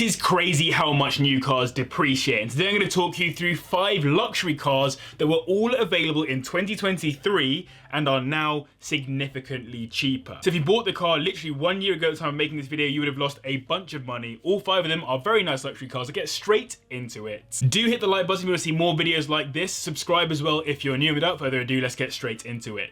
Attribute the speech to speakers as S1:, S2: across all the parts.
S1: It is crazy how much new cars depreciate, and today I'm going to talk you through 5 luxury cars that were all available in 2023 and are now significantly cheaper. So if you bought the car literally 1 year ago at the time of making this video, you would have lost a bunch of money. All 5 of them are very nice luxury cars. I'll get straight into it. Do hit the like button if you want to see more videos like this. Subscribe as well if you're new. Without further ado, let's get straight into it.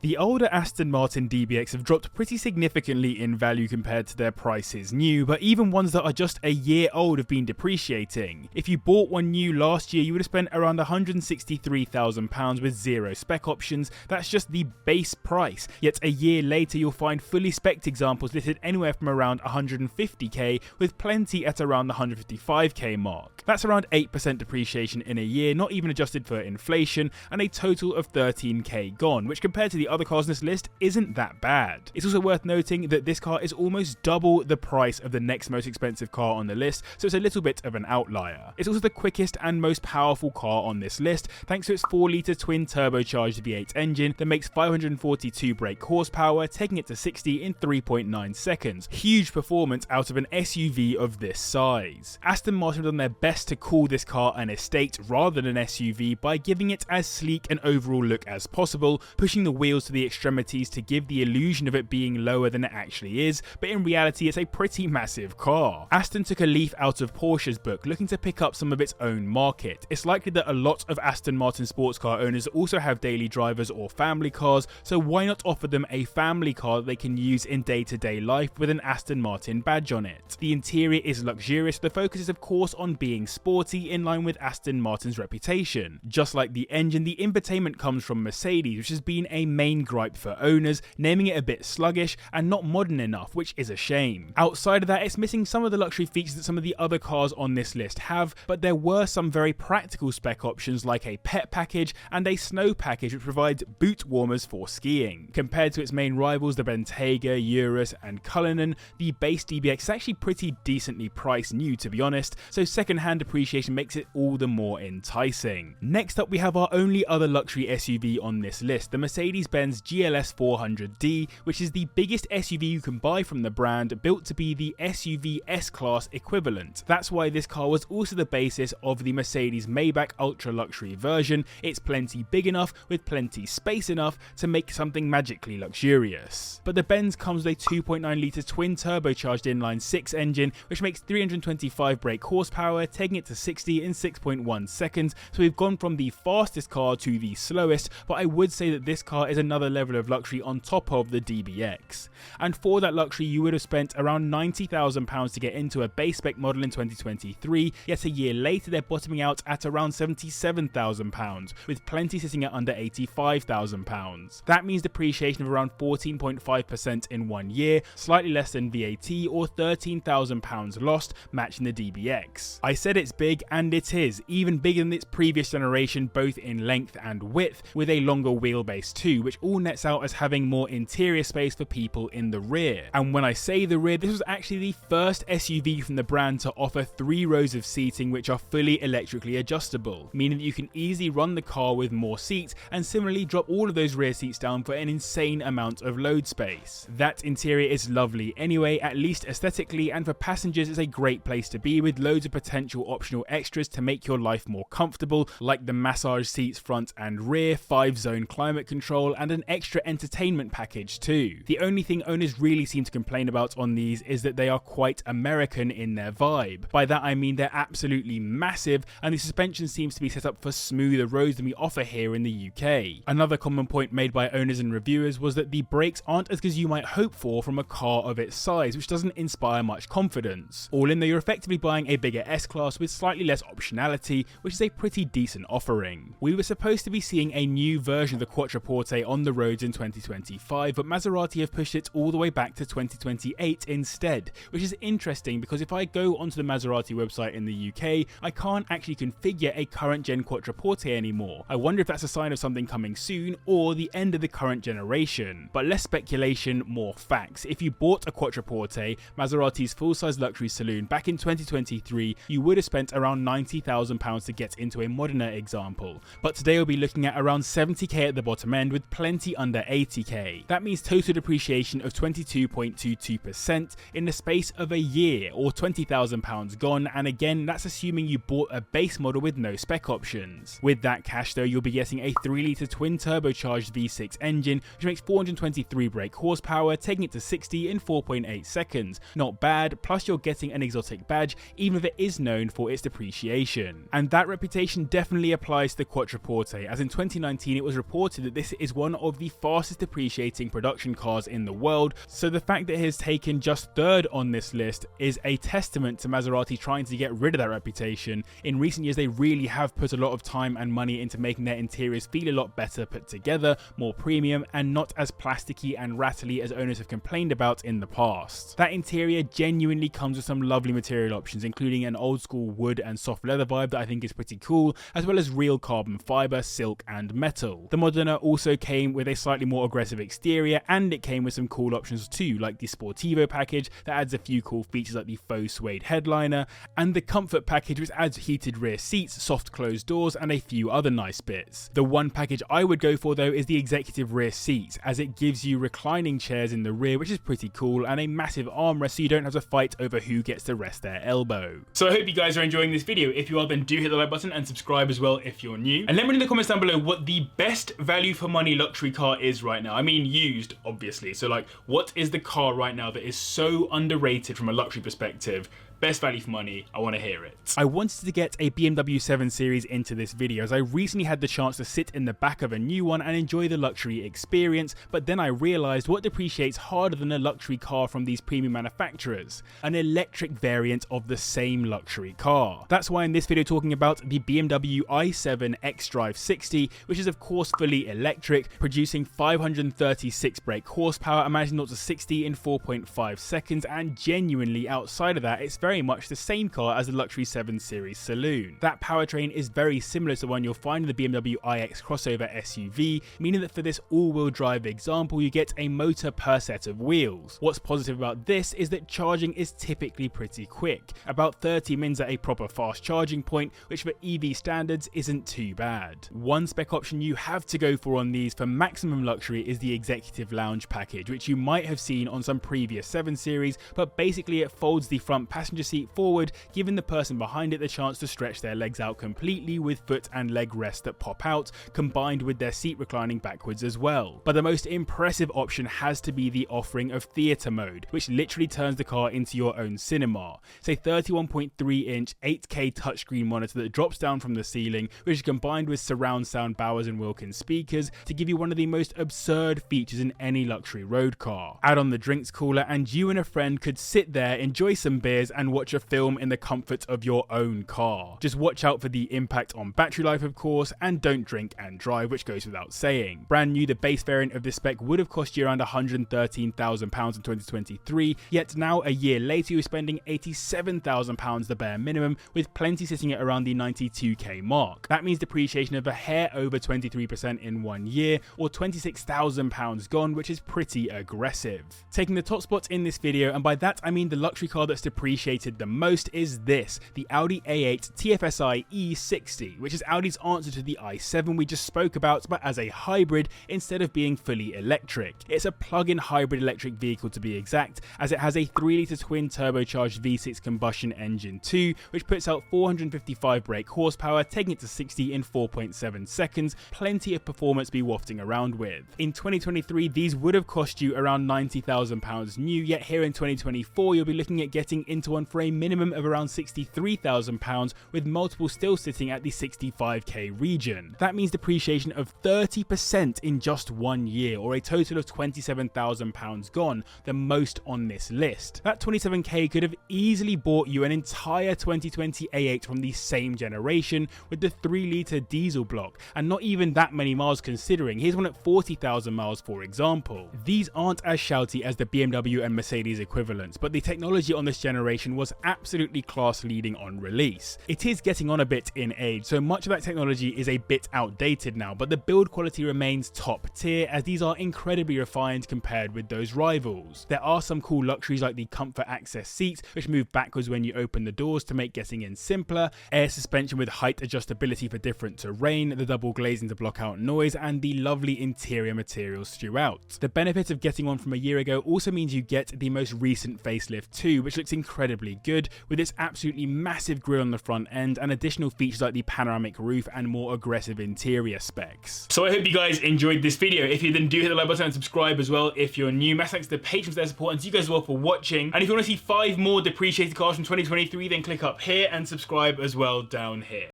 S1: The older Aston Martin DBS have dropped pretty significantly in value compared to their prices new, but even ones that are just a year old have been depreciating. If you bought one new last year, you would have spent around £163,000 with 0 spec options. That's just the base price. Yet a year later, you'll find fully spec'd examples listed anywhere from around 150k, with plenty at around the 155k mark. That's around 8% depreciation in a year, not even adjusted for inflation, and a total of 13k gone, which compared to the other cars on this list isn't that bad. It's also worth noting that this car is almost double the price of the next most expensive car on the list, so it's a little bit of an outlier. It's also the quickest and most powerful car on this list, thanks to its 4-litre twin turbocharged V8 engine that makes 542 brake horsepower, taking it to 60 in 3.9 seconds. Huge performance out of an SUV of this size. Aston Martin have done their best to call this car an estate rather than an SUV by giving it as sleek an overall look as possible, pushing the wheels to the extremities to give the illusion of it being lower than it actually is, but in reality it's a pretty massive car. Aston took a leaf out of Porsche's book, looking to pick up some of its own market. It's likely that a lot of Aston Martin sports car owners also have daily drivers or family cars, so why not offer them a family car that they can use in day-to-day life with an Aston Martin badge on it. The interior is luxurious, the focus is of course on being sporty, in line with Aston Martin's reputation. Just like the engine, the infotainment comes from Mercedes, which has been a main gripe for owners, naming it a bit sluggish and not modern enough, which is a shame. Outside of that, it's missing some of the luxury features that some of the other cars on this list have, but there were some very practical spec options like a pet package and a snow package which provides boot warmers for skiing. Compared to its main rivals, the Bentayga, Urus and Cullinan, the base DBX is actually pretty decently priced new, to be honest, so second-hand depreciation makes it all the more enticing. Next up, we have our only other luxury SUV on this list, the Mercedes-Benz GLS 400D, which is the biggest SUV you can buy from the brand, built to be the SUV S-Class equivalent. That's why this car was also the basis of the Mercedes Maybach ultra luxury version. It's plenty big enough with plenty space enough to make something magically luxurious. But the Benz comes with a 2.9-litre twin turbocharged inline-6 engine, which makes 325 brake horsepower, taking it to 60 in 6.1 seconds, so we've gone from the fastest car to the slowest, but I would say that this car is another level of luxury on top of the DBX. And for that luxury, you would have spent around £90,000 to get into a base spec model in 2023, yet a year later they're bottoming out at around £77,000, with plenty sitting at under £85,000. That means depreciation of around 14.5% in 1 year, slightly less than VAT, or £13,000 lost, matching the DBX. I said it's big, and it is, even bigger than its previous generation both in length and width, with a longer wheelbase too, which all nets out as having more interior space for people in the rear. And when I say the rear, this was actually the first SUV from the brand to offer 3 rows of seating which are fully electrically adjustable, meaning that you can easily run the car with more seats and similarly drop all of those rear seats down for an insane amount of load space. That interior is lovely anyway, at least aesthetically, and for passengers it's a great place to be, with loads of potential optional extras to make your life more comfortable, like the massage seats front and rear, 5-zone climate control, and an extra entertainment package too. The only thing owners really seem to complain about on these is that they are quite American in their vibe. By that I mean they're absolutely massive, and the suspension seems to be set up for smoother roads than we offer here in the UK. Another common point made by owners and reviewers was that the brakes aren't as good as you might hope for from a car of its size, which doesn't inspire much confidence. All in though, you're effectively buying a bigger S-Class with slightly less optionality, which is a pretty decent offering. We were supposed to be seeing a new version of the Quattroporte on the roads in 2025, but Maserati have pushed it all the way back to 2028 instead, which is interesting because if I go onto the Maserati website in the UK, I can't actually configure a current gen Quattroporte anymore. I wonder if that's a sign of something coming soon or the end of the current generation. But less speculation, more facts. If you bought a Quattroporte, Maserati's full-size luxury saloon, back in 2023, you would have spent around £90,000 to get into a moderner example. But today we'll be looking at around 70k at the bottom end, with plenty plenty under 80k. That means total depreciation of 22.22% in the space of a year, or £20,000 gone, and again that's assuming you bought a base model with no spec options. With that cash though, you'll be getting a 3-litre twin turbocharged V6 engine which makes 423 brake horsepower, taking it to 60 in 4.8 seconds. Not bad, plus you're getting an exotic badge even if it is known for its depreciation. And that reputation definitely applies to the Quattroporte, as in 2019 it was reported that this is one of the fastest depreciating production cars in the world, so the fact that it has taken just third on this list is a testament to Maserati trying to get rid of that reputation. In recent years they really have put a lot of time and money into making their interiors feel a lot better put together, more premium, and not as plasticky and rattly as owners have complained about in the past. That interior genuinely comes with some lovely material options, including an old school wood and soft leather vibe that I think is pretty cool, as well as real carbon fibre, silk and metal. The Modena also came with a slightly more aggressive exterior, and it came with some cool options too, like the Sportivo package that adds a few cool features like the faux suede headliner, and the Comfort package which adds heated rear seats, soft closed doors and a few other nice bits. The one package I would go for though is the executive rear seats, as it gives you reclining chairs in the rear which is pretty cool, and a massive armrest so you don't have to fight over who gets to rest their elbow. So I hope you guys are enjoying this video. If you are, then do hit the like button and subscribe as well if you're new. And let me know in the comments down below what the best value for money luxury car is right now. I mean used, obviously. So like, what is the car right now that is so underrated from a luxury perspective? Best value for money, I want to hear it. I wanted to get a BMW 7 Series into this video as I recently had the chance to sit in the back of a new one and enjoy the luxury experience, but then I realised what depreciates harder than a luxury car from these premium manufacturers: an electric variant of the same luxury car. That's why in this video talking about the BMW i7 xDrive 60, which is of course fully electric, producing 536 brake horsepower and managing 0 to 60 in 4.5 seconds, and genuinely outside of that it's very much the same car as the luxury 7 Series saloon. That powertrain is very similar to the one you'll find in the BMW iX crossover SUV, meaning that for this all-wheel drive example you get a motor per set of wheels. What's positive about this is that charging is typically pretty quick, about 30 mins at a proper fast charging point, which for EV standards isn't too bad. One spec option you have to go for on these for maximum luxury is the Executive Lounge package, which you might have seen on some previous 7 Series, but basically it folds the front passenger seat forward, giving the person behind it the chance to stretch their legs out completely with foot and leg rests that pop out, combined with their seat reclining backwards as well. But the most impressive option has to be the offering of theatre mode, which literally turns the car into your own cinema. It's a 31.3-inch 8K touchscreen monitor that drops down from the ceiling, which is combined with surround sound Bowers & Wilkins speakers to give you one of the most absurd features in any luxury road car. Add on the drinks cooler and you and a friend could sit there, enjoy some beers and watch a film in the comfort of your own car. Just watch out for the impact on battery life of course, and don't drink and drive, which goes without saying. Brand new, the base variant of this spec would have cost you around £113,000 in 2023, yet now a year later you're spending £87,000 the bare minimum, with plenty sitting at around the 92k mark. That means depreciation of a hair over 23% in 1 year, or £26,000 gone, which is pretty aggressive. Taking the top spot in this video, and by that I mean the luxury car that's depreciated the most, is this, the Audi A8 TFSI E60, which is Audi's answer to the i7 we just spoke about, but as a hybrid instead of being fully electric. It's a plug-in hybrid electric vehicle to be exact, as it has a 3-litre twin turbocharged V6 combustion engine too, which puts out 455 brake horsepower, taking it to 60 in 4.7 seconds, plenty of performance to be wafting around with. In 2023 these would have cost you around £90,000 new, yet here in 2024 you'll be looking at getting into one for a minimum of around £63,000, with multiple still sitting at the 65k region. That means depreciation of 30% in just 1 year, or a total of £27,000 gone, the most on this list. That 27k could have easily bought you an entire 2020 A8 from the same generation with the 3-litre diesel block, and not even that many miles considering. Here's one at 40,000 miles for example. These aren't as shouty as the BMW and Mercedes equivalents, but the technology on this generation suspension was absolutely class leading on release. It is getting on a bit in age, so much of that technology is a bit outdated now, but the build quality remains top tier as these are incredibly refined compared with those rivals. There are some cool luxuries like the comfort access seats, which move backwards when you open the doors to make getting in simpler, air suspension with height adjustability for different terrain, the double glazing to block out noise, and the lovely interior materials throughout. The benefit of getting one from a year ago also means you get the most recent facelift too, which looks incredibly good with its absolutely massive grille on the front end and additional features like the panoramic roof and more aggressive interior specs. So I hope you guys enjoyed this video. If you then do hit the like button and subscribe as well if you're new. Massive thanks to the patrons for their support, and to you guys as well for watching. And if you want to see 5 more depreciated cars from 2023, then click up here and subscribe as well down here.